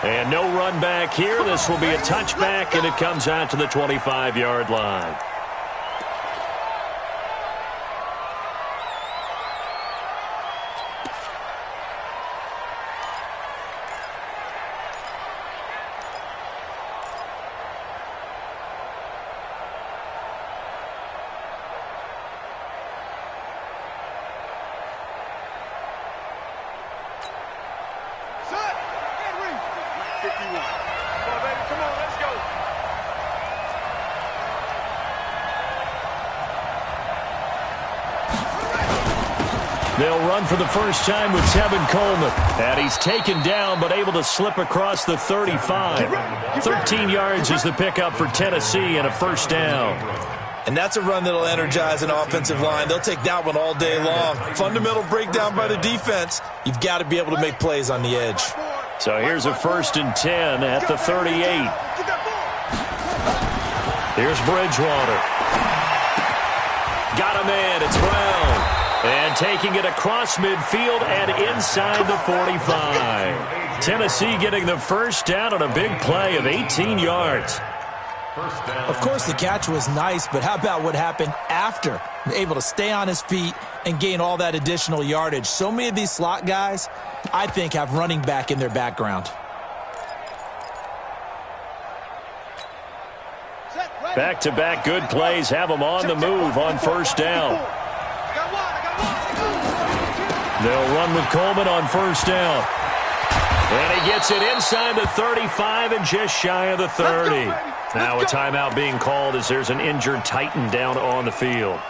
And no run back here. This will be a touchback, and it comes out to the 25-yard line. They'll run for the first time with Tevin Coleman. And he's taken down but able to slip across the 35. 13 yards is the pickup for Tennessee and a first down. And that's a run that'll energize an offensive line. They'll take that one all day long. Fundamental breakdown by the defense. You've got to be able to make plays on the edge. So here's a 1st and 10 at the 38. Here's Bridgewater. Got a man. It's Brown. And taking it across midfield and inside the 45. Tennessee getting the first down on a big play of 18 yards. Of course, the catch was nice, but how about what happened after? Able to stay on his feet and gain all that additional yardage. So many of these slot guys, I think, have running back in their background. Back-to-back good plays have them on the move on first down. They'll run with Coleman on first down. And he gets it inside the 35 and just shy of the 30. Now a timeout being called as there's an injured Titan down on the field.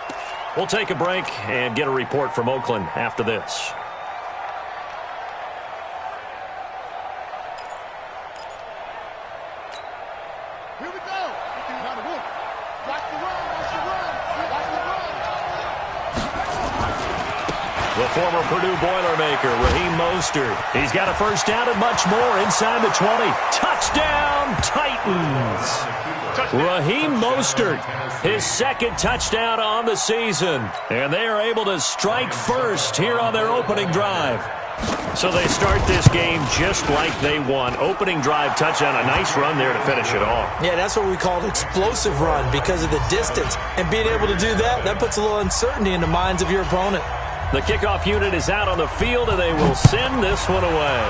We'll take a break and get a report from Oakland after this. The former Purdue Boilermaker, Raheem Mostert. He's got a first down and much more inside the 20. Touchdown, Titans! Raheem Mostert, his second touchdown on the season. And they are able to strike first here on their opening drive. So they start this game just like they won. Opening drive touchdown, a nice run there to finish it off. Yeah, that's what we call an explosive run because of the distance. And being able to do that, that puts a little uncertainty in the minds of your opponent. The kickoff unit is out on the field, and they will send this one away.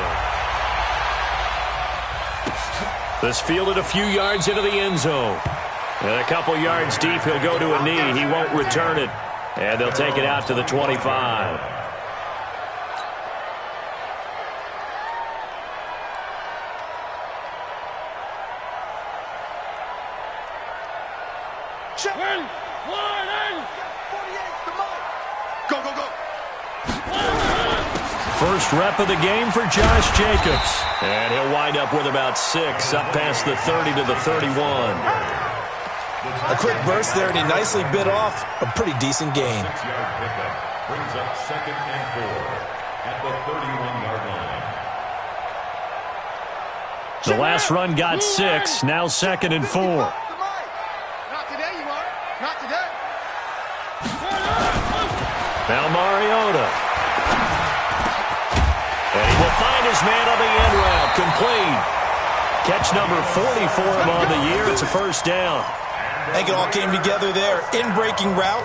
This fielded a few yards into the end zone. And a couple yards deep, he'll go to a knee. He won't return it. And they'll take it out to the 25. First rep of the game for Josh Jacobs. And he'll wind up with about 6, up past the 30 to the 31. A quick burst there, and he nicely bit off a pretty decent gain. 6-yard pickup brings up 2nd and 4 at the 31-yard line. The last run got 6, now 2nd and 4. Not today, you are. Not today. Now Mariota. And he will find his man on the end route. Complete. Catch number 40 for him on the year. It's a first down. I think it all came together there. In-breaking route.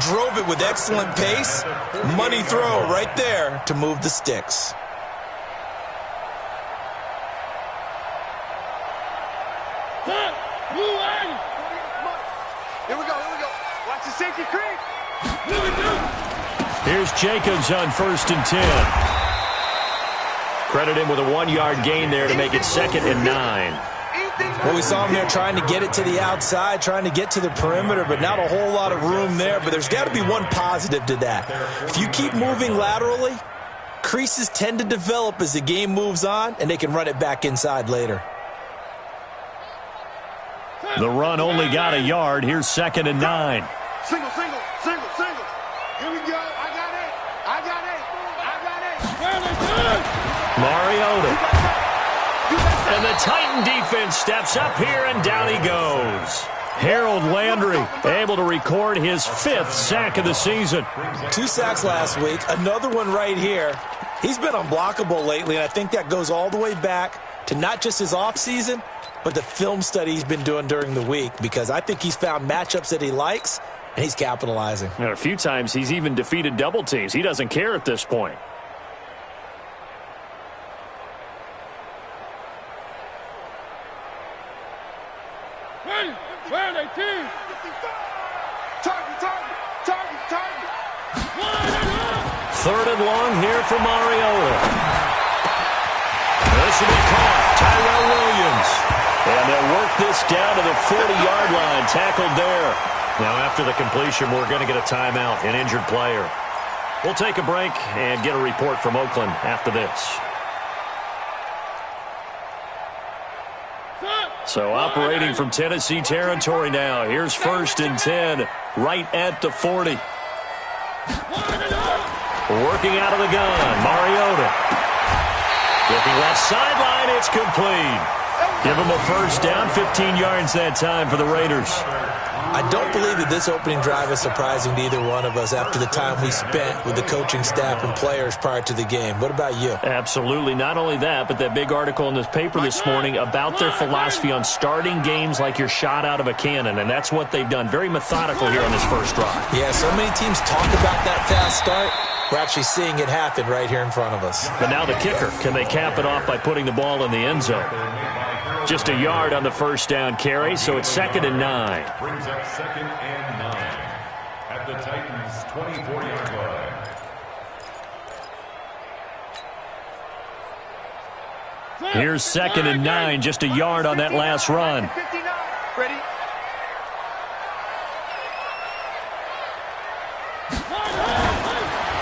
Drove it with excellent pace. Money throw right there to move the sticks. Here we go. Watch the safety creep. Here's Jacobs on 1st and 10. Credit him with a 1-yard gain there to make it 2nd and 9. Well, we saw him there trying to get it to the outside, trying to get to the perimeter, but not a whole lot of room there. But there's got to be one positive to that. If you keep moving laterally, creases tend to develop as the game moves on, and they can run it back inside later. The run only got a yard. Here's 2nd and 9. Single. Here we go. I got it. Mariota. And the Titan defense steps up here, and down he goes. Harold Landry able to record his 5th sack of the season. 2 sacks last week, another one right here. He's been unblockable lately, and I think that goes all the way back to not just his offseason, but the film study he's been doing during the week, because I think he's found matchups that he likes, and he's capitalizing. And a few times he's even defeated double teams. He doesn't care at this point. Third and long here for Mariota. This will be caught. Tyrell Williams. And they'll work this down to the 40-yard line. Tackled there. Now after the completion, we're going to get a timeout, an injured player. We'll take a break and get a report from Oakland after this. So operating from Tennessee territory now. Here's 1st and 10, right at the 40. Working out of the gun, Mariota. Looking left sideline, it's complete. Give him a first down, 15 yards that time for the Raiders. I don't believe that this opening drive is surprising to either one of us after the time we spent with the coaching staff and players prior to the game. What about you? Absolutely. Not only that, but that big article in this paper this morning about their philosophy on starting games like you're shot out of a cannon, and that's what they've done. Very methodical here on this first drive. Yeah, so many teams talk about that fast start. We're actually seeing it happen right here in front of us. But now the kicker. Can they cap it off by putting the ball in the end zone? Just a yard on the first down carry, so it's 2nd and 9. Brings up 2nd and 9 at the Titans' 24-yard line. Here's 2nd and 9, just a yard on that last run. Ready?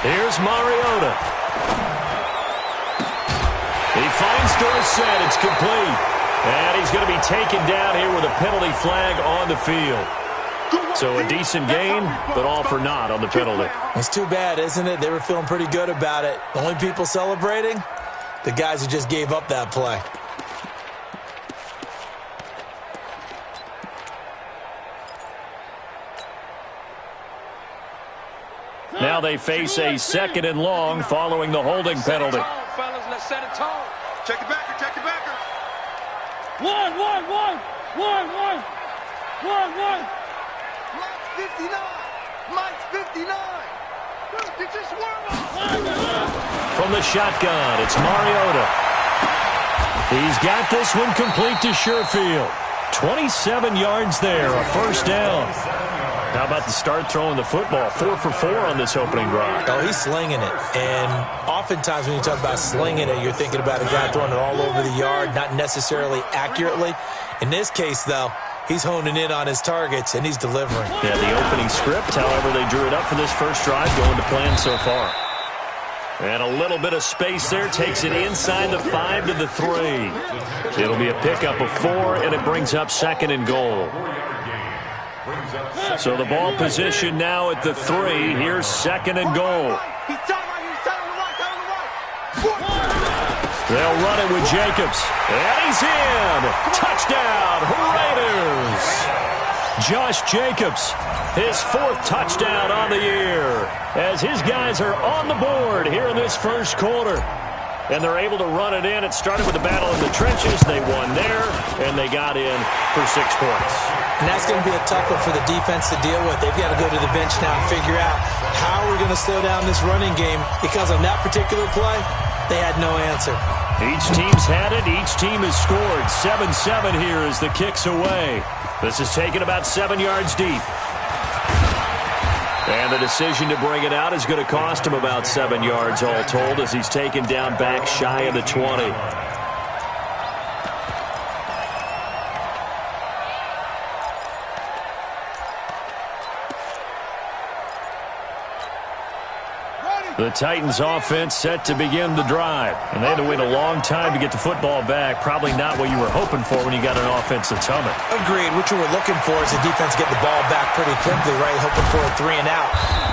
Here's Mariota. He finds Dorsett. It's complete. And he's going to be taken down here with a penalty flag on the field. So a decent gain, but all for naught on the penalty. It's too bad, isn't it? They were feeling pretty good about it. The only people celebrating? The guys who just gave up that play. Now they face a 2nd and long following the holding penalty. Let's set a tone. Check it backer, check it backer. One. Mike's 59. Mike's 59. Get your swerve on. From the shotgun, it's Mariota. He's got this one complete to Sherfield. 27 yards there, a first down. How about the start throwing the football? 4 for 4 on this opening drive. Oh, he's slinging it. And oftentimes when you talk about slinging it, you're thinking about a guy throwing it all over the yard, not necessarily accurately. In this case, though, he's honing in on his targets, and he's delivering. Yeah, the opening script, however, they drew it up for this first drive, going to plan so far. And a little bit of space there, takes it inside the 5 to the 3. It'll be a pickup of 4, and it brings up 2nd and goal. So the ball position now at the 3. Here's 2nd and goal. They'll run it with Jacobs. And he's in. Touchdown, Raiders. Josh Jacobs, his 4th touchdown on the year, as his guys are on the board here in this first quarter. And they're able to run it in. It started with a battle in the trenches. They won there, and they got in for 6 points. And that's going to be a tough one for the defense to deal with. They've got to go to the bench now and figure out how we're going to slow down this running game, because on that particular play, they had no answer. Each team's had it. Each team has scored. 7-7 here as the kick's away. This is taken about 7 yards deep. And the decision to bring it out is going to cost him about 7 yards all told, as he's taken down back shy of the 20. The Titans offense set to begin the drive. And they had to wait a long time to get the football back. Probably not what you were hoping for when you got an offense that's humming. Agreed. What you were looking for is the defense get the ball back pretty quickly, right? Hoping for a 3 and out.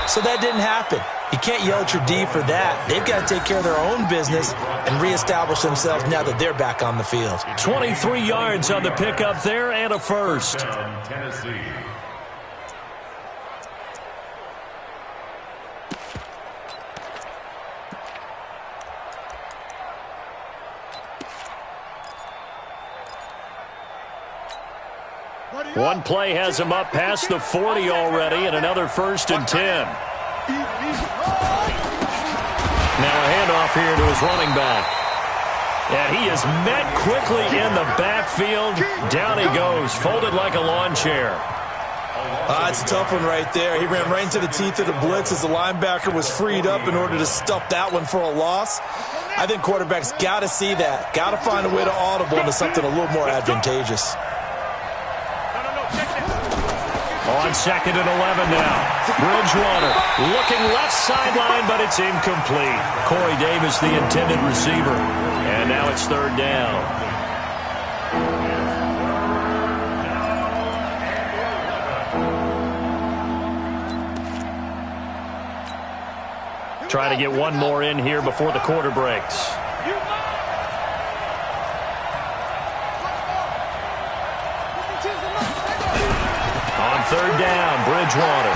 So that didn't happen. You can't yell at your D for that. They've got to take care of their own business and reestablish themselves now that they're back on the field. 23 yards on the pickup there and a first. Tennessee. One play has him up past the 40 already, and another 1st and 10. Now a handoff here to his running back. And he is met quickly in the backfield. Down he goes, folded like a lawn chair. It's a tough one right there. He ran right into the teeth of the blitz as the linebacker was freed up in order to stuff that one for a loss. I think quarterbacks got to see that. Got to find a way to audible into something a little more advantageous. On 2nd and 11 now. Bridgewater looking left sideline, but it's incomplete. Corey Davis, the intended receiver. And now it's 3rd down. Try to get one more in here before the quarter breaks. On 3rd down, Bridgewater.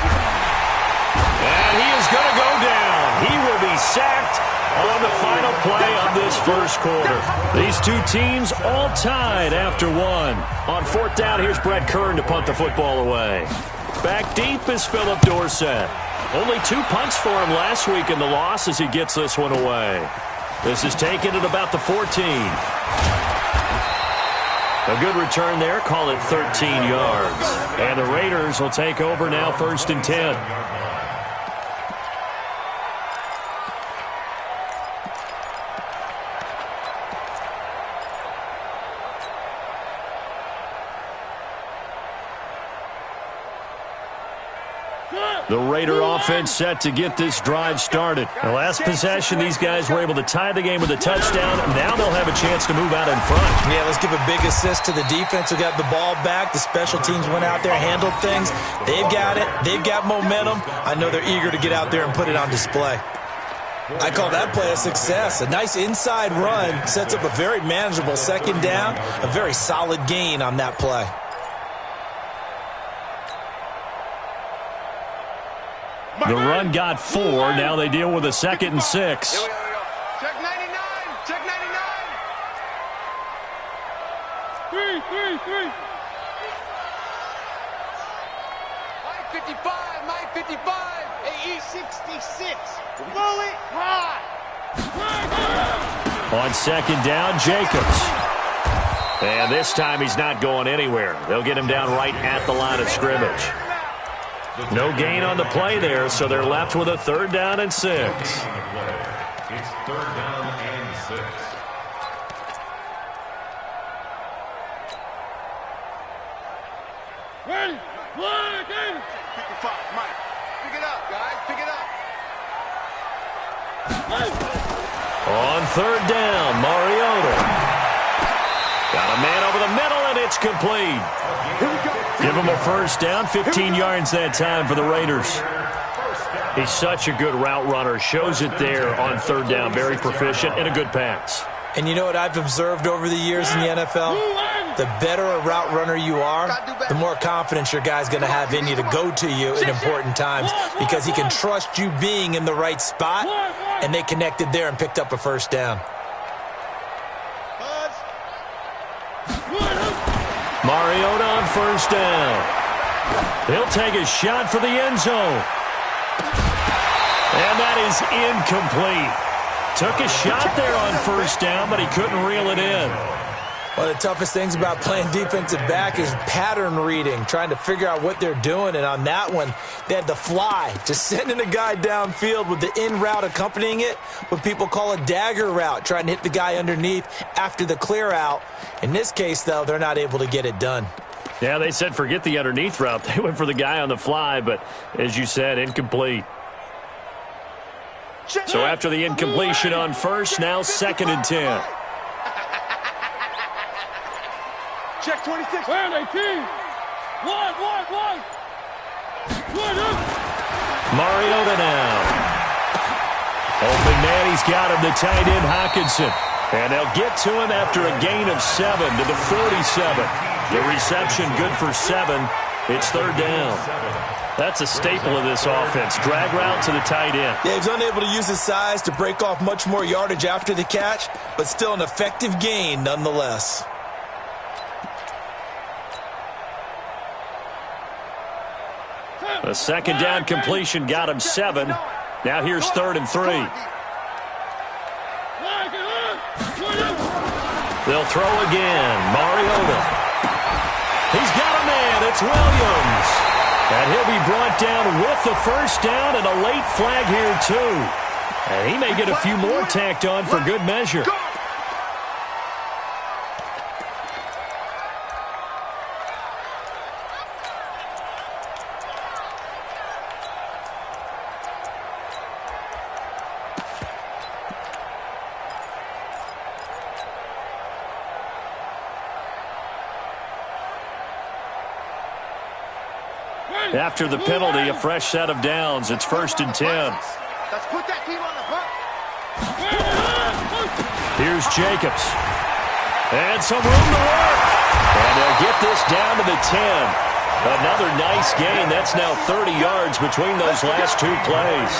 And he is going to go down. He will be sacked on the final play of this 1st quarter. These two teams all tied after 1. On 4th down, here's Brett Kern to punt the football away. Back deep is Philip Dorsett. Only 2 punts for him last week in the loss as he gets this one away. This is taken at about the 14. A good return there. Call it 13 yards. And the Raiders will take over now 1st and 10. The Raider offense set to get this drive started. The last possession, these guys were able to tie the game with a touchdown. Now they'll have a chance to move out in front. Yeah, let's give a big assist to the defense who got the ball back. The special teams went out there, handled things. They've got it. They've got momentum. I know they're eager to get out there and put it on display. I call that play a success. A nice inside run sets up a very manageable 2nd down. A very solid gain on that play. The run got 4. Now they deal with a 2nd and 6. Check 99. Check 99. 3. Mike 55. Mike 55. AE 66. Roll it high. On 2nd down, Jacobs. And this time he's not going anywhere. They'll get him down right at the line of scrimmage. No gain on the play there, so they're left with a 3rd down and 6. It's 3rd down and 6. Ready? 1, 55. Mike. Pick it up, guys. Pick it up. On 3rd down, Mariota. Got a man over the middle, and it's complete. Here we go. Give him a 1st down, 15 yards that time for the Raiders. He's such a good route runner. Shows it there on 3rd down. Very proficient and a good pass. And you know what I've observed over the years in the NFL? The better a route runner you are, the more confidence your guy's going to have in you to go to you in important times because he can trust you being in the right spot, and they connected there and picked up a 1st down. Mariota on 1st down. He'll take a shot for the end zone. And that is incomplete. Took a shot there on 1st down, but he couldn't reel it in. One of the toughest things about playing defensive back is pattern reading, trying to figure out what they're doing. And on that one, they had to fly, just sending a guy downfield with the in route accompanying it, what people call a dagger route, trying to hit the guy underneath after the clear out. In this case, though, they're not able to get it done. Yeah, they said forget the underneath route. They went for the guy on the fly, but as you said, incomplete. So after the incompletion on 1st, now 2nd and 10. Check 26. Where are they, team? 1. Mariota now. Open man, he's got him, the tight end, Hockenson. And they'll get to him after a gain of 7 to the 47. The reception good for 7. It's 3rd down. That's a staple of this offense. Drag route to the tight end. Yeah, he's unable to use his size to break off much more yardage after the catch, but still an effective gain nonetheless. The second down completion got him 7. Now here's 3rd and 3. They'll throw again. Mariota. He's got a man. It's Williams. And he'll be brought down with the first down and a late flag here, too. And he may get a few more tacked on for good measure. After the penalty, a fresh set of downs. It's 1st and 10. Let's put that team on the hunt. Here's Jacobs. And some room to work. And they'll get this down to the 10. Another nice gain. That's now 30 yards between those last 2 plays.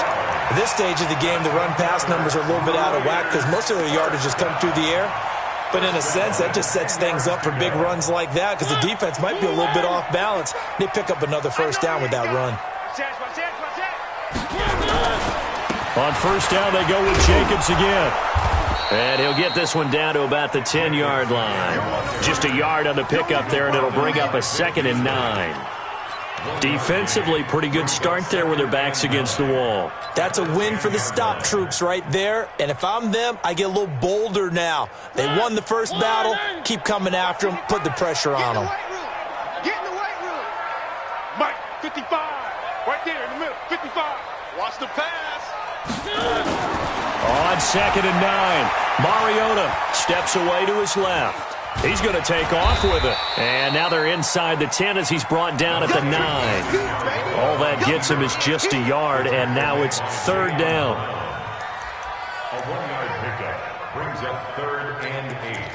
At this stage of the game, the run-pass numbers are a little bit out of whack because most of their yardage has come through the air. But in a sense, that just sets things up for big runs like that because the defense might be a little bit off balance. They pick up another first down with that run. On first down, they go with Jacobs again. And he'll get this one down to about the 10-yard line. Just a yard on the pickup there, and it'll bring up a 2nd and 9. Defensively, pretty good start there with their backs against the wall. That's a win for the stop troops right there. And if I'm them, I get a little bolder now. They won the first battle. Keep coming after them. Put the pressure on them. Get in the weight room. Mike, 55. Right there in the middle. 55. Watch the pass. On 2nd and 9, Mariota steps away to his left. He's going to take off with it. And now they're inside the 10 as he's brought down at the 9. All that gets him is just a yard, and now it's 3rd down. A 1-yard pickup brings up 3rd and 8.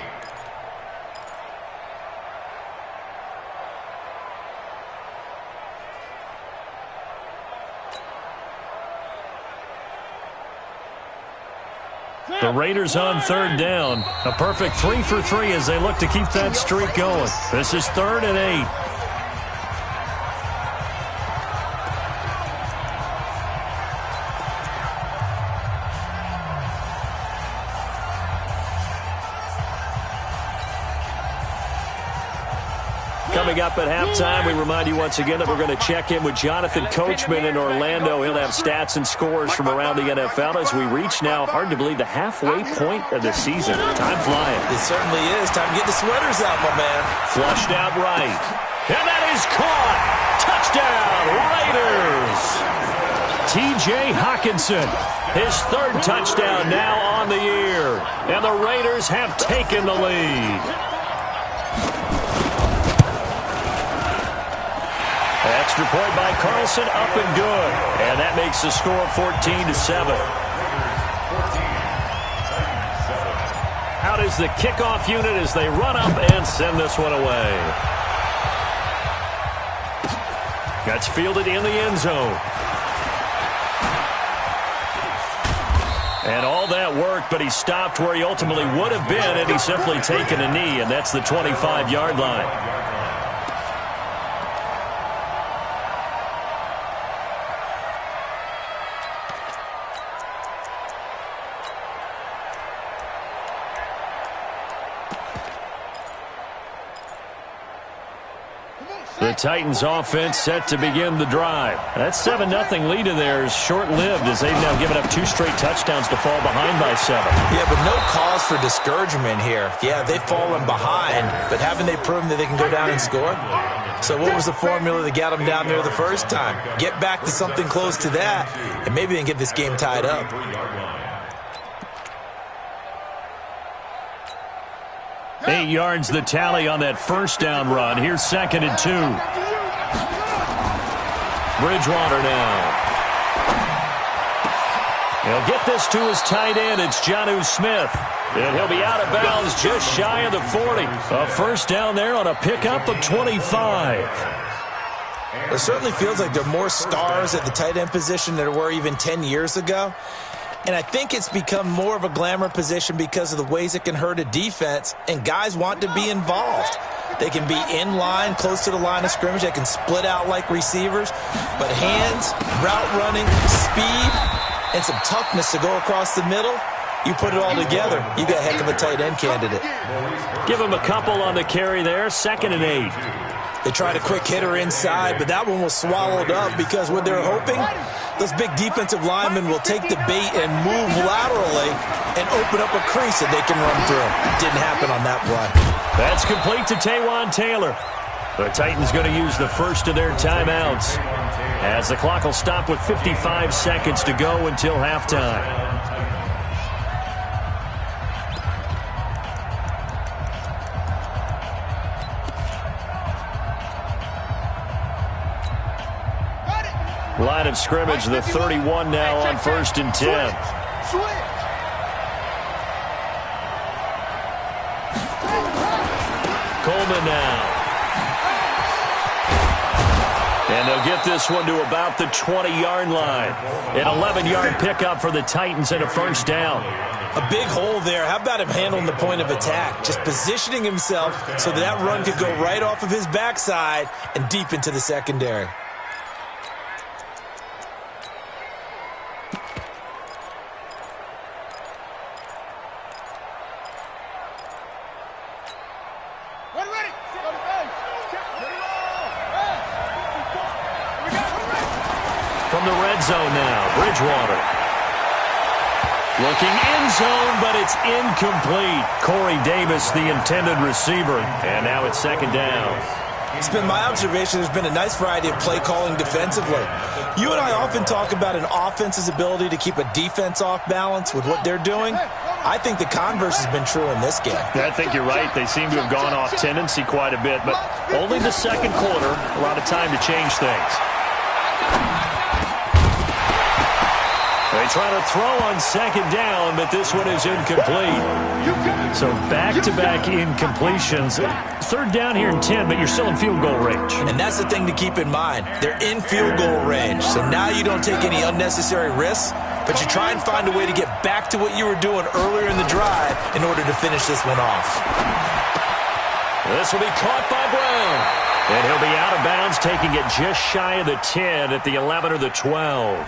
The Raiders on 3rd down. A perfect 3 for 3 as they look to keep that streak going. This is 3rd and 8. Coming up at halftime, we remind you once again that we're going to check in with Jonathan Coachman in Orlando. He'll have stats and scores from around the NFL as we reach now, hard to believe, the halfway point of the season. Time flying. It certainly is. Time to get the sweaters out, my man. Flushed out right. And that is caught. Touchdown, Raiders. T.J. Hockenson, his 3rd touchdown now on the year. And the Raiders have taken the lead. Extra point by Carlson, up and good. And that makes the score 14-7. Out is the kickoff unit as they run up and send this one away. That's fielded in the end zone. And all that worked, but he stopped where he ultimately would have been had he simply taken a knee, and that's the 25-yard line. The Titans offense set to begin the drive. That 7-0 lead in there is short-lived as they've now given up 2 straight touchdowns to fall behind by 7. Yeah, but no cause for discouragement here. Yeah, they've fallen behind, but haven't they proven that they can go down and score? So what was the formula that got them down there the first time? Get back to something close to that, and maybe they can get this game tied up. 8 yards the tally on that first down run. Here's 2nd and 2. Bridgewater now. He'll get this to his tight end. It's Jonnu Smith. And he'll be out of bounds just shy of the 40. A first down there on a pickup of 25. It certainly feels like there are more stars at the tight end position than there were even 10 years ago. And I think it's become more of a glamour position because of the ways it can hurt a defense, and guys want to be involved. They can be in line, close to the line of scrimmage. They can split out like receivers. But hands, route running, speed, and some toughness to go across the middle, you put it all together, you got a heck of a tight end candidate. Give him a couple on the carry there, 2nd and 8. They tried a quick hitter inside, but that one was swallowed up because what they're hoping, those big defensive linemen will take the bait and move laterally and open up a crease that they can run through. Didn't happen on that play. That's complete to Taywan Taylor. The Titans going to use the first of their timeouts as the clock will stop with 55 seconds to go until halftime. Line of scrimmage, the 31 now on 1st and 10. Coleman now. And they'll get this one to about the 20-yard line. An 11-yard pickup for the Titans and a first down. A big hole there. How about him handling the point of attack? Just positioning himself so that run could go right off of his backside and deep into the secondary. From the red zone now, Bridgewater. Looking end zone, but it's incomplete. Corey Davis, the intended receiver. And now it's 2nd down. It's been my observation there's been a nice variety of play calling defensively. You and I often talk about an offense's ability to keep a defense off balance with what they're doing. I think the converse has been true in this game. I think you're right. They seem to have gone off tendency quite a bit, but only the 2nd quarter, a lot of time to change things. They try to throw on 2nd down, but this one is incomplete. So back-to-back incompletions. 3rd down here and 10, but you're still in field goal range. And that's the thing to keep in mind. They're in field goal range. So now you don't take any unnecessary risks, but you try and find a way to get back to what you were doing earlier in the drive in order to finish this one off. This will be caught by Brown. And he'll be out of bounds, taking it just shy of the 10 at the 11 or the 12.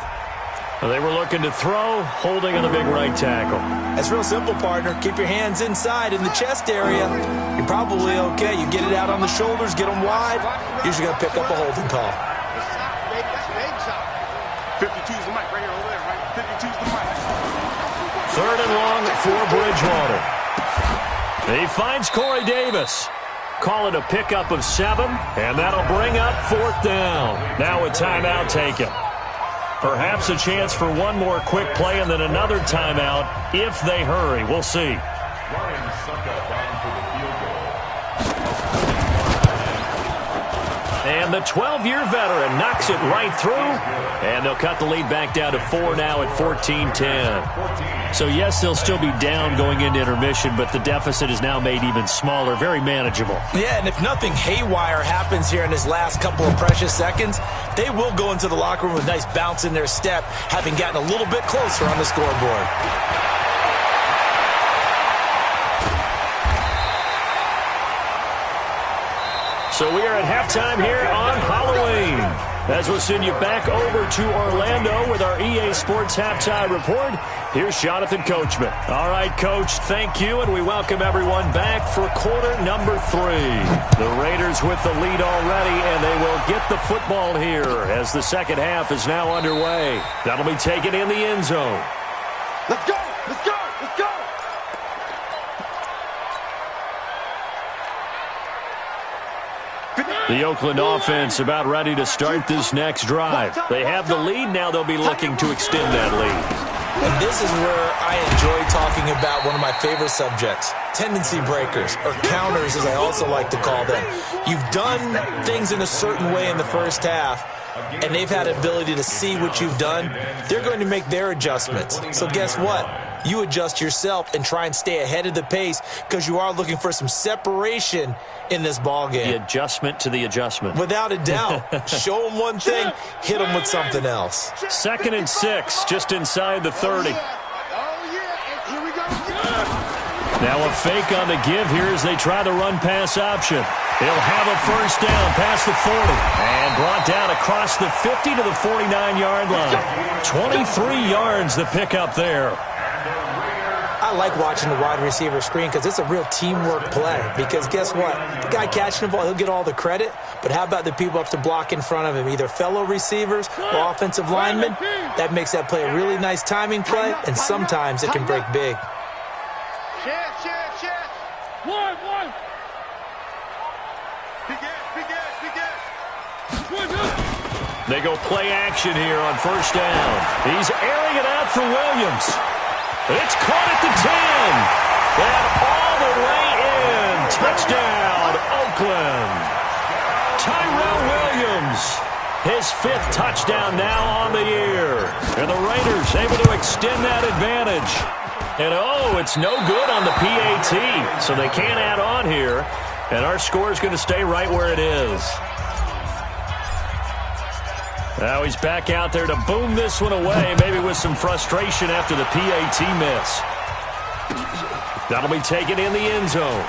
They were looking to throw, holding on the big right tackle. That's real simple, partner. Keep your hands inside in the chest area. You're probably okay. You get it out on the shoulders, get them wide. Usually going to pick up a holding call. 52's the mic right here over there, right? 52's the mic. 3rd and long for Bridgewater. He finds Corey Davis. Call it a pickup of 7, and that'll bring up 4th down. Now a timeout taken. Perhaps a chance for one more quick play and then another timeout if they hurry. We'll see. And the 12-year veteran knocks it right through, and they'll cut the lead back down to 4 now at 14-10. So, yes, they'll still be down going into intermission, but the deficit is now made even smaller, very manageable. Yeah, and if nothing haywire happens here in his last couple of precious seconds, they will go into the locker room with a nice bounce in their step, having gotten a little bit closer on the scoreboard. So we are at halftime here on Halloween. As we'll send you back over to Orlando with our EA Sports Halftime Report, here's Jonathan Coachman. All right, Coach, thank you, and we welcome everyone back for quarter number 3. The Raiders with the lead already, and they will get the football here as the second half is now underway. That'll be taken in the end zone. Let's go! Let's go! Let's go! The Oakland offense about ready to start this next drive. They have the lead. Now they'll be looking to extend that lead. And this is where I enjoy talking about one of my favorite subjects, tendency breakers, or counters as I also like to call them. You've done things in a certain way in the first half, and they've had the ability to see what you've done. They're going to make their adjustments. So guess what? You adjust yourself and try and stay ahead of the pace because you are looking for some separation in this ball game. The adjustment to the adjustment. Without a doubt. Show them one thing, hit them with something else. 2nd and 6, just inside the 30. Oh, yeah. Here we go. Now a fake on the give here as they try the run-pass option. He'll have a first down past the 40 and brought down across the 50 to the 49-yard line. 23 yards the pickup there. I like watching the wide receiver screen because it's a real teamwork play. Because guess what? The guy catching the ball, he'll get all the credit. But how about the people up to block in front of him, either fellow receivers or offensive linemen? That makes that play a really nice timing play, and sometimes it can break big. One. They go play action here on first down. He's airing it out for Williams. It's caught at the 10. And all the way in. Touchdown, Oakland. Tyrell Williams. His 5th touchdown now on the year. And the Raiders able to extend that advantage. And it's no good on the PAT. So they can't add on here. And our score is going to stay right where it is. Now he's back out there to boom this one away, maybe with some frustration after the PAT miss. That'll be taken in the end zone.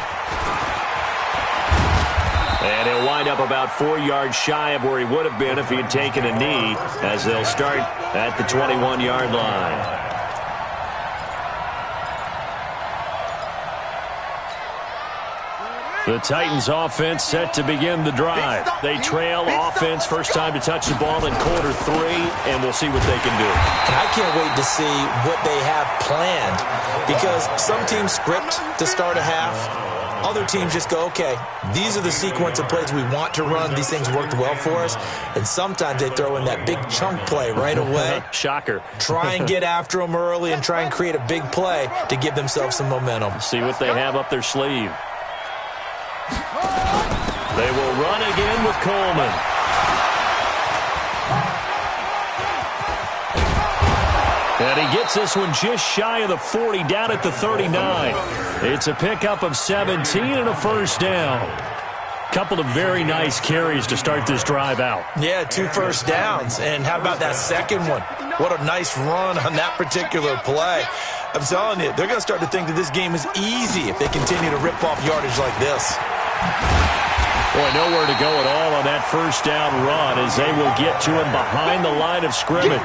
And he'll wind up about 4 yards shy of where he would have been if he had taken a knee, as they'll start at the 21-yard line. The Titans offense set to begin the drive. They trail offense first time to touch the ball in quarter 3, and we'll see what they can do. And I can't wait to see what they have planned, because some teams script to start a half. Other teams just go, okay, these are the sequence of plays we want to run. These things worked well for us. And sometimes they throw in that big chunk play right away. Shocker. Try and get after them early and try and create a big play to give themselves some momentum. See what they have up their sleeve. They will run again with Coleman. And he gets this one just shy of the 40, down at the 39. It's a pickup of 17 and a first down. Couple of very nice carries to start this drive out. Yeah, 2 first downs. And how about that second one? What a nice run on that particular play. I'm telling you, they're going to start to think that this game is easy if they continue to rip off yardage like this. Boy, nowhere to go at all on that first down run as they will get to him behind the line of scrimmage.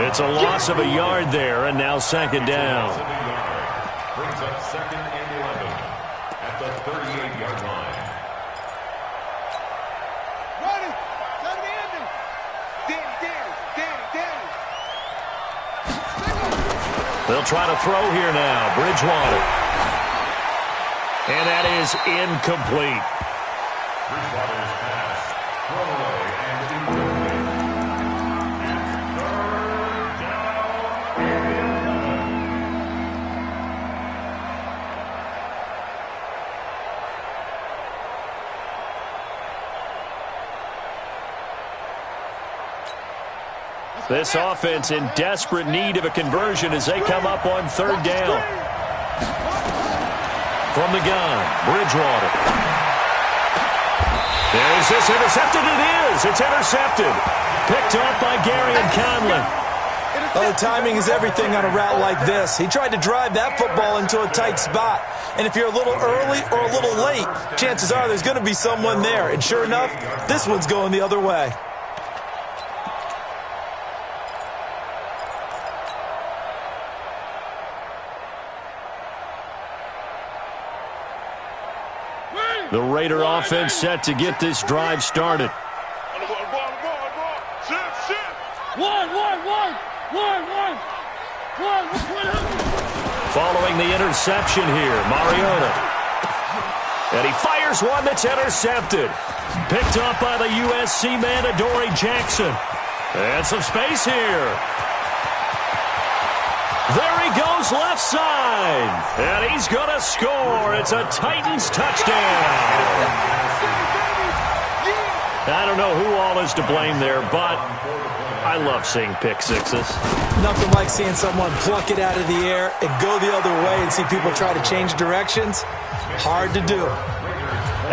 It's a loss of a yard there, and now second down. Brings up 2nd and 11 at the 38-yard line. Running. Danny. They'll try to throw here now. Bridgewater. And that is incomplete. Bridgewater's pass. Thrown away and incomplete. And 3rd down and 11. This offense in desperate need of a conversion as they come up on 3rd down. From the gun, Bridgewater. Is this intercepted? It is. It's intercepted. Picked up by Gary and Conlon. Well, the timing is everything on a route like this. He tried to drive that football into a tight spot. And if you're a little early or a little late, chances are there's going to be someone there. And sure enough, this one's going the other way. The Raider offense set to get this drive started. Following the interception here, Mariota. And he fires one that's intercepted. Picked up by the USC man, Adoree Jackson. And some space here. There he goes left side. And he's going to score. It's a Titans touchdown. I don't know who all is to blame there, but I love seeing pick sixes. Nothing like seeing someone pluck it out of the air and go the other way and see people try to change directions. Hard to do.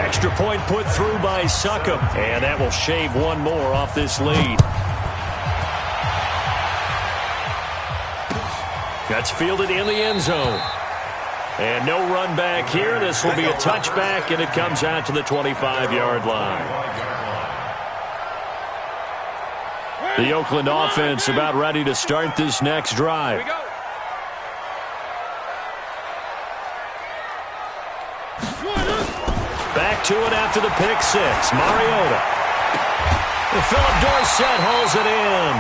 Extra point put through by Succop. And that will shave one more off this lead. That's fielded in the end zone. And no run back here. This will be a touchback, and it comes out to the 25-yard line. The Oakland offense about ready to start this next drive. Back to it after the pick six. Mariota. Philip Dorsett hauls it in.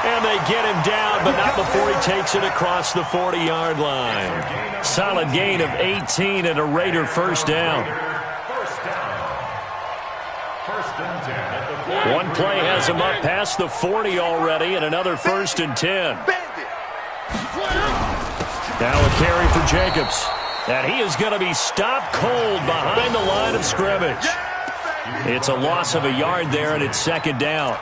And they get him down, but not before he takes it across the 40-yard line. Solid gain of 18 and a Raider first down. One play has him up past the 40 already, and another 1st and 10. Now a carry for Jacobs. And he is going to be stopped cold behind the line of scrimmage. It's a loss of a yard there, and it's 2nd down.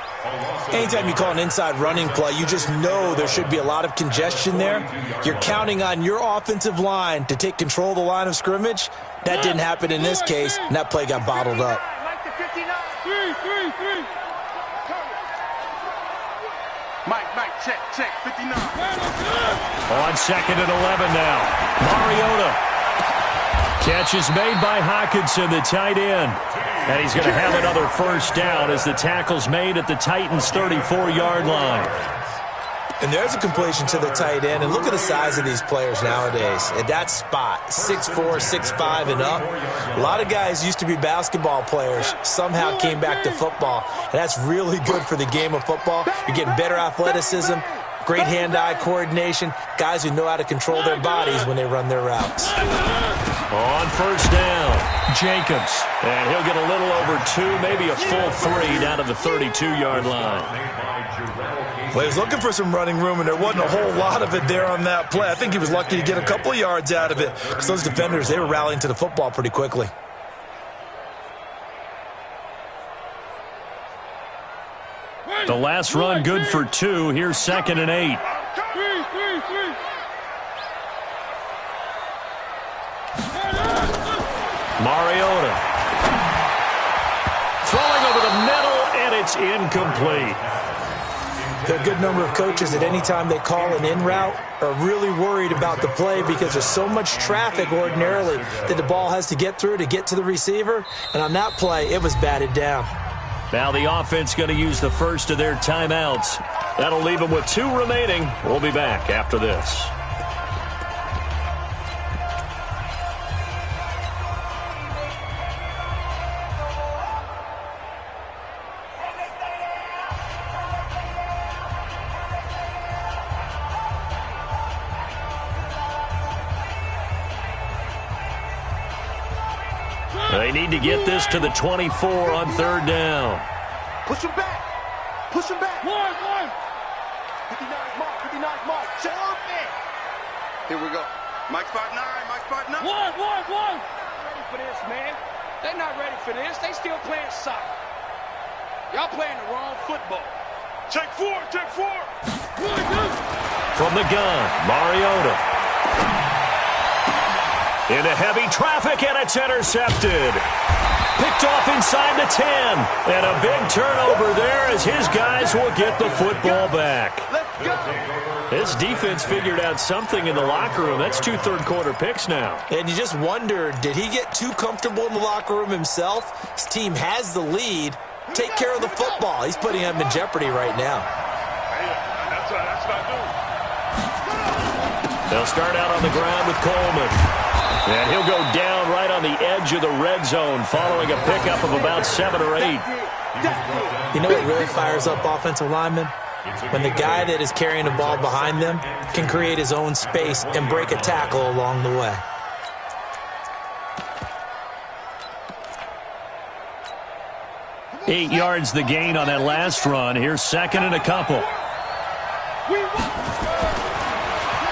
Anytime you call an inside running play, you just know there should be a lot of congestion there. You're counting on your offensive line to take control of the line of scrimmage. That didn't happen in this case, and that play got bottled up. Mike, check, 59. On 2nd and 11 now. Mariota. Catch is made by Hockenson, the tight end. And he's going to have another first down as the tackle's made at the Titans' 34-yard line. And there's a completion to the tight end. And look at the size of these players nowadays. At that spot, 6'4", 6'5", and up. A lot of guys used to be basketball players, somehow came back to football. And that's really good for the game of football. You're getting better athleticism, great hand-eye coordination, guys who know how to control their bodies when they run their routes. On first down, Jacobs. And he'll get a little over 2, maybe a full 3 down to the 32-yard line. Well, he was looking for some running room, and there wasn't a whole lot of it there on that play. I think he was lucky to get a couple of yards out of it because those defenders, they were rallying to the football pretty quickly. The last run good for 2. Here's 2nd and 8. Mariota. Throwing over the middle, and it's incomplete. There are a good number of coaches at any time they call an in route are really worried about the play because there's so much traffic ordinarily that the ball has to get through to get to the receiver. And on that play, it was batted down. Now the offense going to use the first of their timeouts. That'll leave them with 2 remaining. We'll be back after this. They need to get this to the 24 on 3rd down. Push him back. Push him back. One. 59 mark. Check up there. Here we go. Mike 5'9". One. Ready for this, man. They're not ready for this. They still playing soccer. Y'all playing the wrong football. Check 4. From the gun, Mariota. Into heavy traffic, and it's intercepted. Picked off inside the 10. And a big turnover there as his guys will get the football back. Let's go. This defense figured out something in the locker room. That's 2 third-quarter picks now. And you just wonder, did he get too comfortable in the locker room himself? His team has the lead. Take care of the football. He's putting him in jeopardy right now. That's what I do. They'll start out on the ground with Coleman. And he'll go down right on the edge of the red zone following a pickup of about 7 or 8. You know what really fires up offensive linemen? When the guy that is carrying the ball behind them can create his own space and break a tackle along the way. Eight yards the gain on that last run. Here's 2nd and a couple.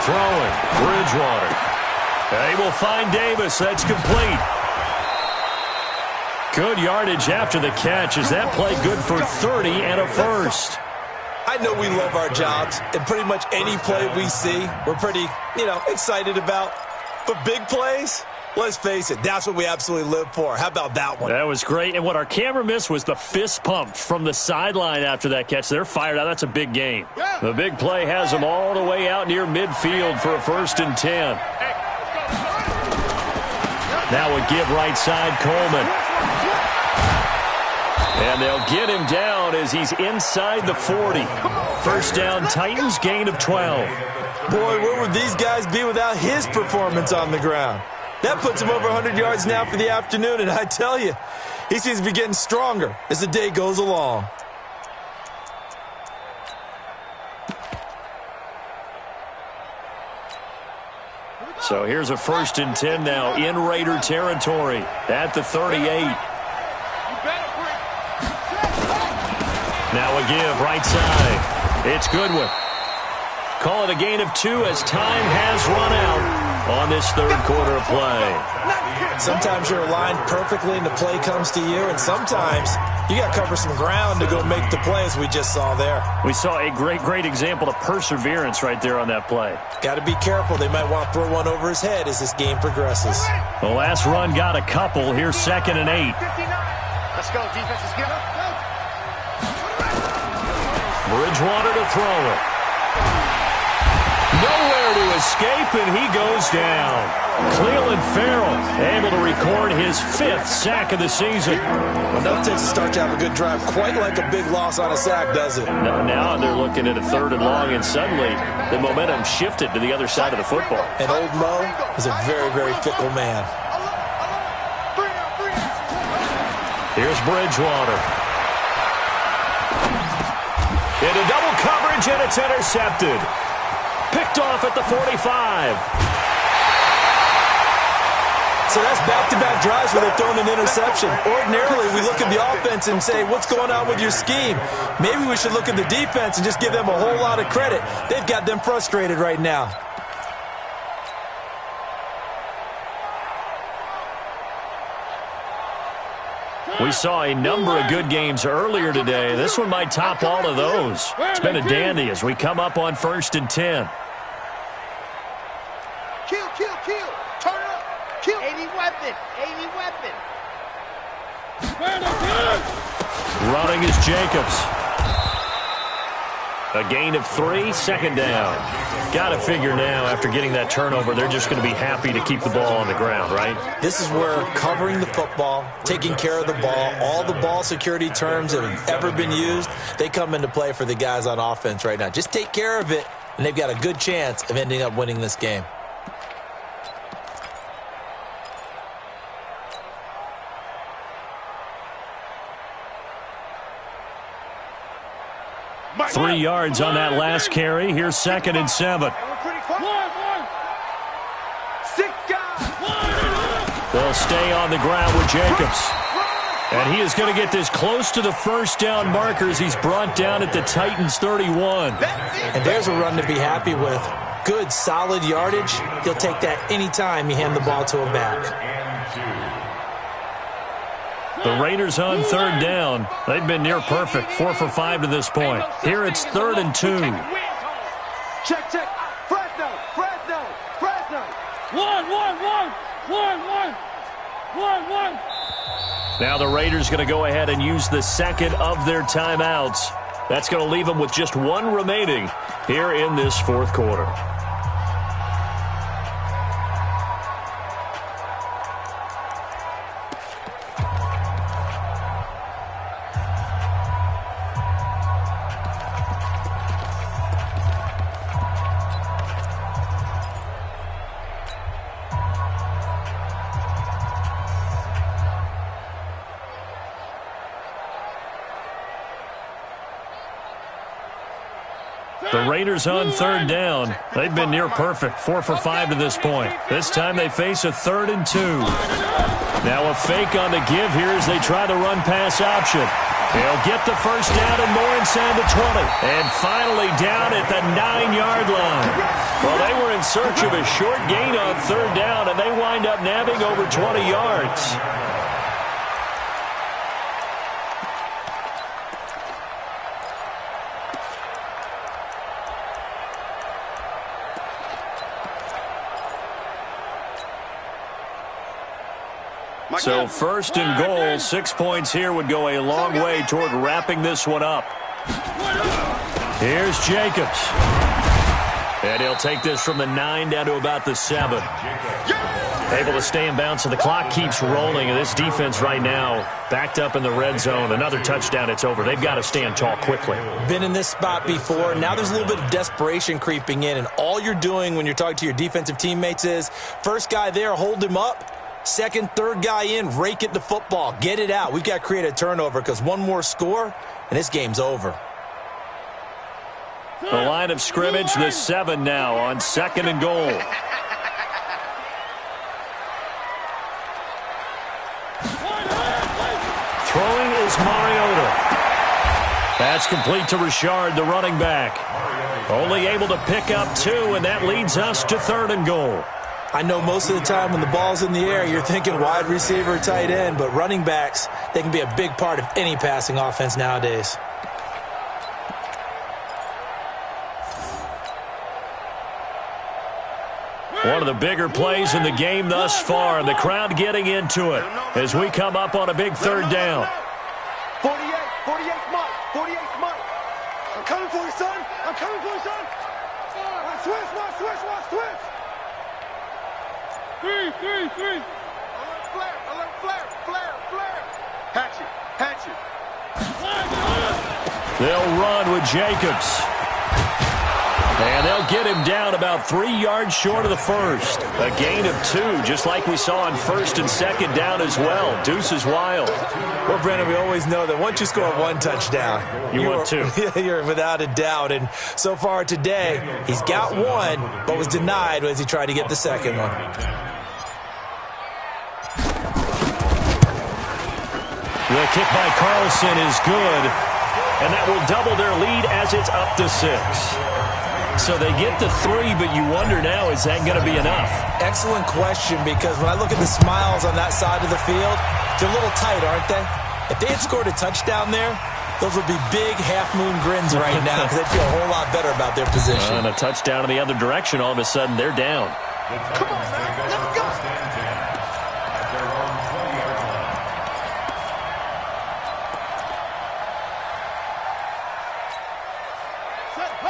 Throwing, Bridgewater. They will find Davis. That's complete. Good yardage after the catch. Is that play good for 30 and a first? I know we love our jobs, and pretty much any play we see, we're pretty, excited about. But big plays, let's face it, that's what we absolutely live for. How about that one? That was great. And what our camera missed was the fist pump from the sideline after that catch. They're fired out. That's a big game. The big play has them all the way out near midfield for a 1st and 10. Now a give right side, Coleman. And they'll get him down as he's inside the 40. First down, Titans, gain of 12. Boy, where would these guys be without his performance on the ground? That puts him over 100 yards now for the afternoon, and I tell you, he seems to be getting stronger as the day goes along. So here's a 1st and 10 now in Raider territory at the 38. Now a give right side. It's Goodwin. Call it a gain of 2 as time has run out on this third quarter of play. Sometimes you're aligned perfectly and the play comes to you, and sometimes you got to cover some ground to go make the play, as we just saw there. We saw a great example of perseverance right there on that play. Got to be careful. They might want to throw one over his head as this game progresses. The last run got a couple. Here's 2nd and 8. Let's go, defense. Let's get up. Bridgewater to throw it. Nowhere to escape, and he goes down. Cleveland Farrell able to record his 5th sack of the season. Enough takes to start to have a good drive. Quite like a big loss on a sack, does it? Now they're looking at a 3rd and long, and suddenly the momentum shifted to the other side of the football. And old Mo is a very fickle man. Here's Bridgewater. Into double coverage, and it's intercepted. Picked off at the 45. So that's back-to-back drives where they're throwing an interception. Ordinarily, we look at the offense and say, what's going on with your scheme? Maybe we should look at the defense and just give them a whole lot of credit. They've got them frustrated right now. We saw a number of good games earlier today. This one might top all of those. It's been a dandy as we come up on 1st and 10. Kill. Turn it up. Kill. 80 weapon. Running is Jacobs. A gain of 3, 2nd down. Got to figure now, after getting that turnover, they're just going to be happy to keep the ball on the ground, right? This is where covering the football, taking care of the ball, all the ball security terms that have ever been used, they come into play for the guys on offense right now. Just take care of it, and they've got a good chance of ending up winning this game. – 3 yards on that last carry. Here's 2nd and 7. They'll stay on the ground with Jacobs. And he is going to get this close to the 1st down marker as he's brought down at the Titans 31. And there's a run to be happy with. Good, solid yardage. He'll take that anytime you hand the ball to a back. The Raiders on 3rd down. They've been near perfect, 4 for 5 to this point. Here it's 3rd and 2. Check. Fresno. 1. Now the Raiders going to go ahead and use the 2nd of their timeouts. That's going to leave them with just 1 remaining here in this 4th quarter. The Raiders on 3rd down. They've been near perfect, 4 for 5 to this point. This time they face a 3rd and 2. Now a fake on the give here as they try the run-pass option. They'll get the 1st down and more inside the 20. And finally down at the 9-yard line. Well, they were in search of a short gain on 3rd down, and they wind up nabbing over 20 yards. So 1st and goal, 6 points here would go a long way toward wrapping this one up. Here's Jacobs. And he'll take this from the 9 down to about the 7. Able to stay in bounds, so the clock keeps rolling. And this defense right now backed up in the red zone. Another touchdown, it's over. They've got to stand tall quickly. Been in this spot before. Now there's a little bit of desperation creeping in. And all you're doing when you're talking to your defensive teammates is, first guy there, hold him up. Second, third guy in, rake at the football. Get it out. We've got to create a turnover because one more score, and this game's over. The line of scrimmage, the 7 now on 2nd and goal. Throwing is Mariota. That's complete to Richard, the running back. Only able to pick up 2, and that leads us to 3rd and goal. I know most of the time when the ball's in the air, you're thinking wide receiver, tight end, but running backs, they can be a big part of any passing offense nowadays. One of the bigger plays in the game thus far, and the crowd getting into it as we come up on a big 3rd down. 48, Mike, 48, Mike. I'm coming for you, son. I'm coming for you, son. Switch. 3. Flare. Hatch it. They'll run with Jacobs. And they'll get him down about 3 yards short of the first. A gain of 2, just like we saw on 1st and 2nd down as well. Deuce is wild. Well, Brennan, we always know that once you score 1 touchdown, you want 2. You're without a doubt. And so far today, he's got 1, but was denied as he tried to get the 2nd one. The kick by Carlson is good, and that will double their lead as it's up to 6. So they get to 3, but you wonder now, is that going to be enough? Excellent question, because when I look at the smiles on that side of the field, they're a little tight, aren't they? If they had scored a touchdown there, those would be big half-moon grins right now because they'd feel a whole lot better about their position. And a touchdown in the other direction, all of a sudden they're down. Come on, man. Let's go.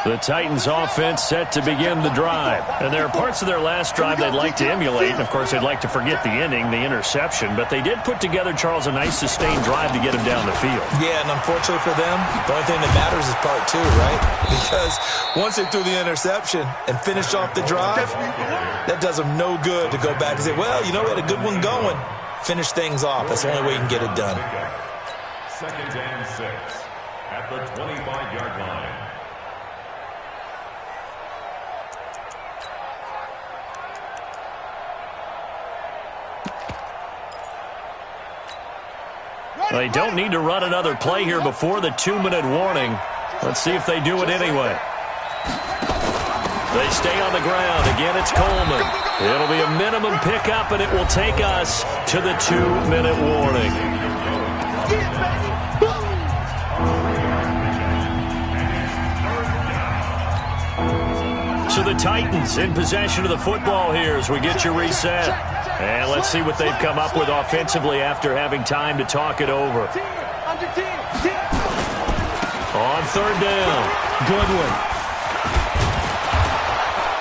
The Titans offense set to begin the drive. And there are parts of their last drive they'd like to emulate. And, of course, they'd like to forget the ending, the interception. But they did put together, Charles, a nice sustained drive to get him down the field. Yeah, and unfortunately for them, the only thing that matters is part 2, right? Because once they threw the interception and finished off the drive, that does them no good to go back and say, well, you know, we had a good one going. Finish things off. That's the only way you can get it done. 2nd and 6 at the 25-yard line. They don't need to run another play here before the 2-minute warning. Let's see if they do it anyway. They stay on the ground. Again, it's Coleman. It'll be a minimum pickup, and it will take us to the 2-minute warning. So the Titans in possession of the football here as we get you reset. And let's see what they've come up with offensively after having time to talk it over. On 3rd down, Goodwin.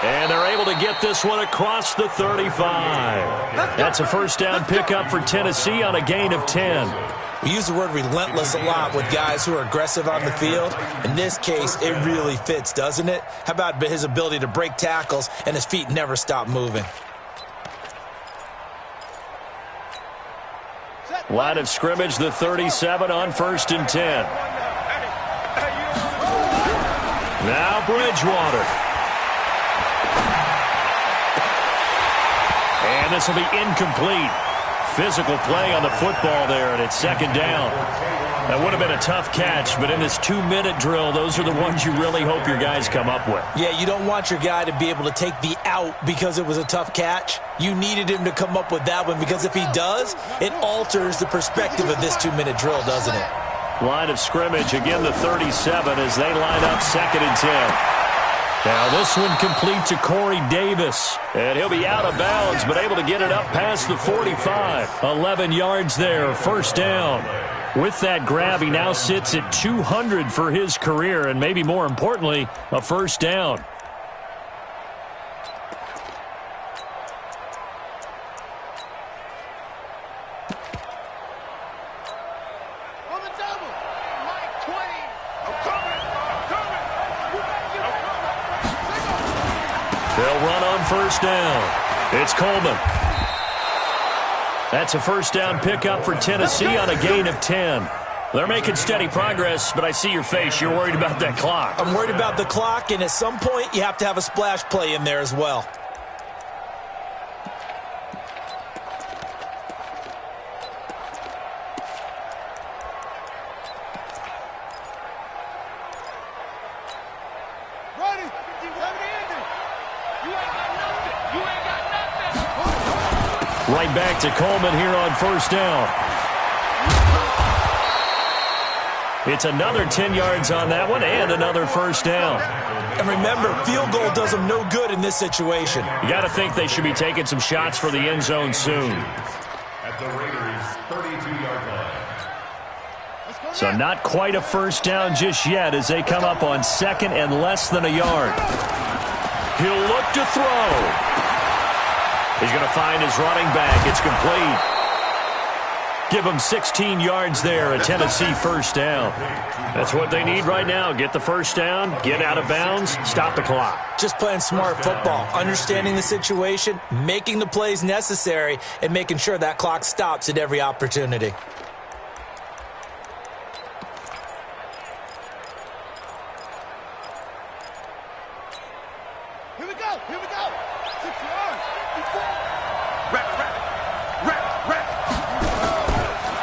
And they're able to get this one across the 35. That's a 1st down pickup for Tennessee on a gain of 10. We use the word relentless a lot with guys who are aggressive on the field. In this case, it really fits, doesn't it? How about his ability to break tackles and his feet never stop moving? Line of scrimmage, the 37 on 1st and 10. Now Bridgewater. And this will be incomplete. Physical play on the football there, and it's 2nd down. That would have been a tough catch, but in this 2-minute drill, those are the ones you really hope your guys come up with. Yeah, you don't want your guy to be able to take the out because it was a tough catch. You needed him to come up with that one because if he does, it alters the perspective of this 2-minute drill, doesn't it? Line of scrimmage, again the 37 as they line up 2nd and 10. Now this one complete to Corey Davis. And he'll be out of bounds, but able to get it up past the 45. 11 yards there, 1st down. With that grab, he now sits at 200 for his career, and maybe more importantly, a 1st down. They'll run on first down. It's Coleman. That's a first down pickup for Tennessee on a gain of 10. They're making steady progress, but I see your face. You're worried about that clock. I'm worried about the clock, and at some point, you have to have a splash play in there as well. Right back to Coleman here on first down. It's another 10 yards on that one and another first down. And remember, field goal does them no good in this situation. You got to think they should be taking some shots for the end zone soon. At the Raiders' 32-yard line. So not quite a first down just yet as they come up on second and less than a yard. He'll look to throw. He's going to find his running back. It's complete. Give him 16 yards there, a Tennessee first down. That's what they need right now. Get the first down, get out of bounds, stop the clock. Just playing smart football, understanding the situation, making the plays necessary, and making sure that clock stops at every opportunity. Here we go. 6 yards.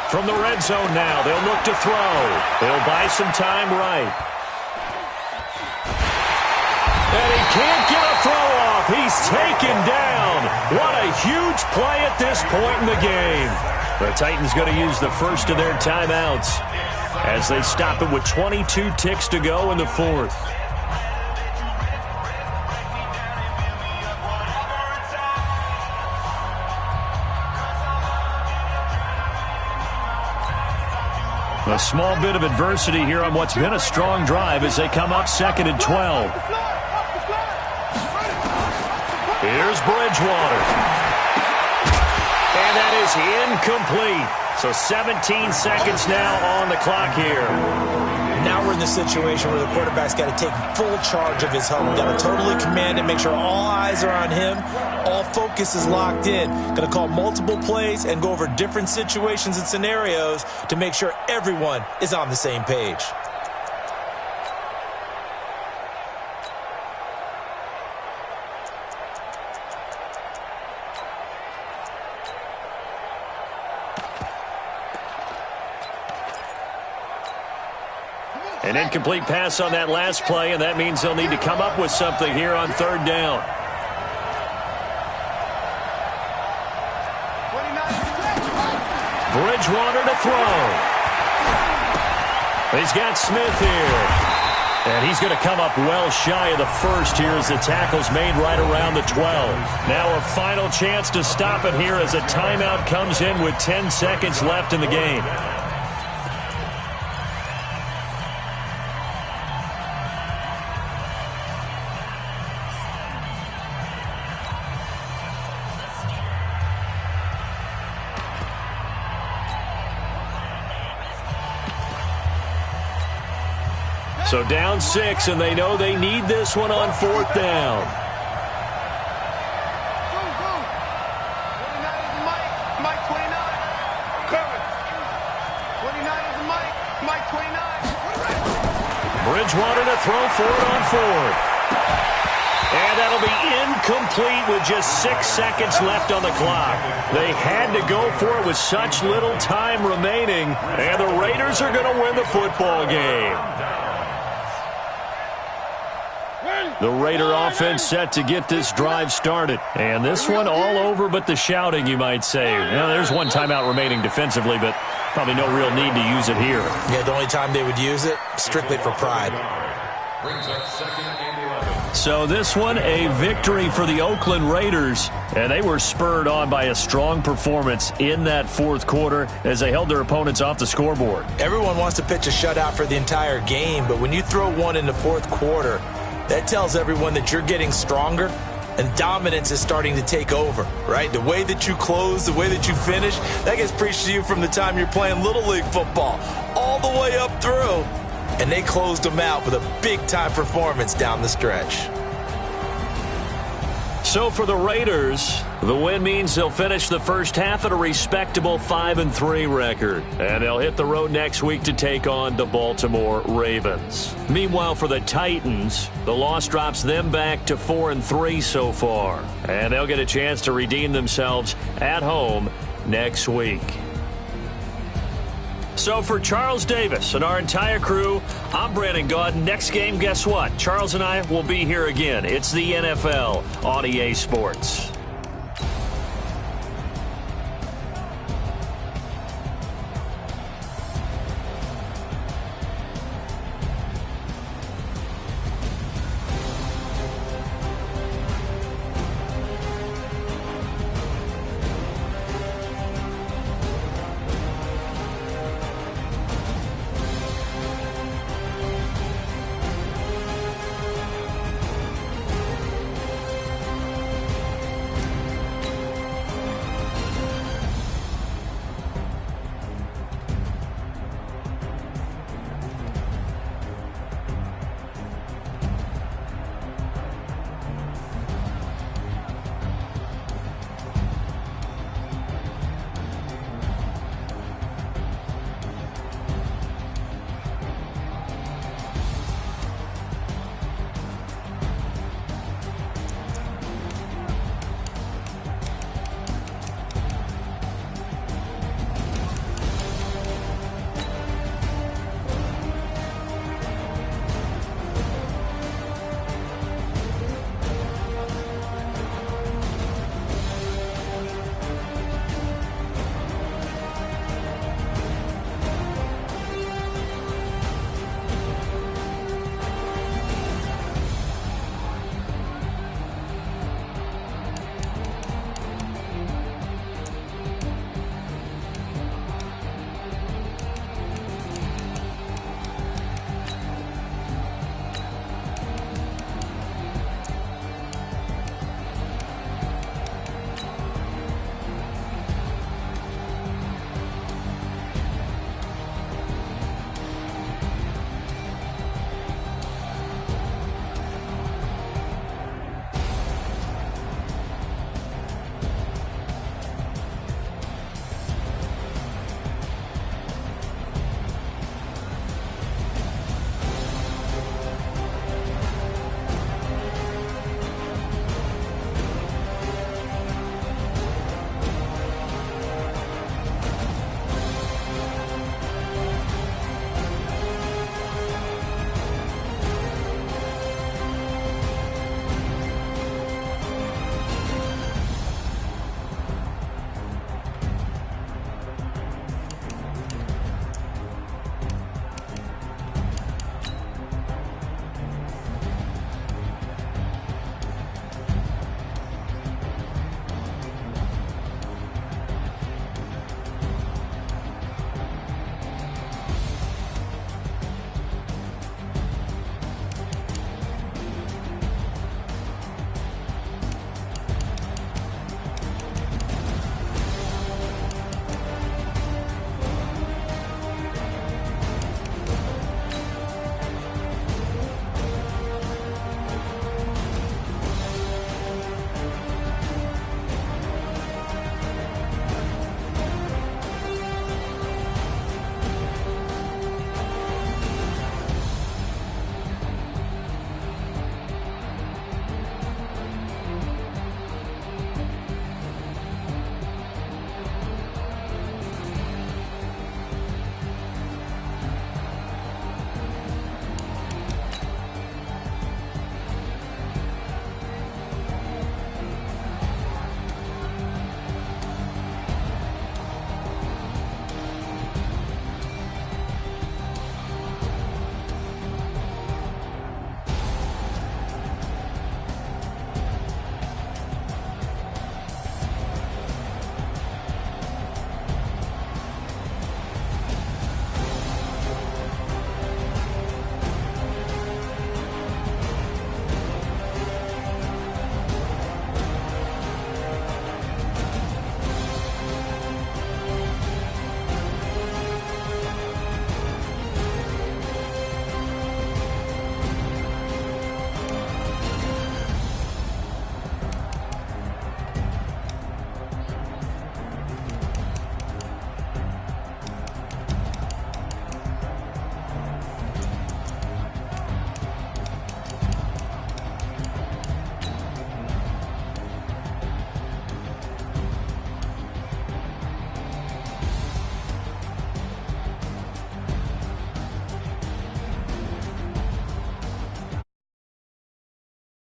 From the red zone now, they'll look to throw. They'll buy some time right. And he can't get a throw off. He's taken down. What a huge play at this point in the game. The Titans going to use the first of their timeouts as they stop it with 22 ticks to go in the fourth. A small bit of adversity here on what's been a strong drive as they come up second and 12. Here's Bridgewater. And that is incomplete. So 17 seconds now on the clock here. Now we're in the situation where the quarterback's got to take full charge of his home. Got to totally command it, make sure all eyes are on him. All focus is locked in. Going to call multiple plays and go over different situations and scenarios to make sure everyone is on the same page. An incomplete pass on that last play, and that means they'll need to come up with something here on third down. Bridgewater to throw. He's got Smith here. And he's going to come up well shy of the first here as the tackle's made right around the 12. Now a final chance to stop it here as a timeout comes in with 10 seconds left in the game. So down 6, and they know they need this one on fourth down. Mike 29. Covered. 29 is Mike 29. Bridgewater to throw for it on fourth. And that'll be incomplete with just 6 seconds left on the clock. They had to go for it with such little time remaining, and the Raiders are going to win the football game. The Raider offense set to get this drive started. And this one all over but the shouting, you might say. Now, there's one timeout remaining defensively, but probably no real need to use it here. Yeah, the only time they would use it, strictly for pride. So this one, a victory for the Oakland Raiders. And they were spurred on by a strong performance in that fourth quarter as they held their opponents off the scoreboard. Everyone wants to pitch a shutout for the entire game, but when you throw one in the fourth quarter, that tells everyone that you're getting stronger and dominance is starting to take over, right? The way that you close, the way that you finish, that gets preached to you from the time you're playing Little League football all all the way up through, and they closed them out with a big-time performance down the stretch. So for the Raiders, the win means they'll finish the first half at a respectable 5-3 record. And they'll hit the road next week to take on the Baltimore Ravens. Meanwhile, for the Titans, the loss drops them back to 4-3 so far. And they'll get a chance to redeem themselves at home next week. So for Charles Davis and our entire crew, I'm Brandon Gaudin. Next game, guess what? Charles and I will be here again. It's the NFL on EA Sports.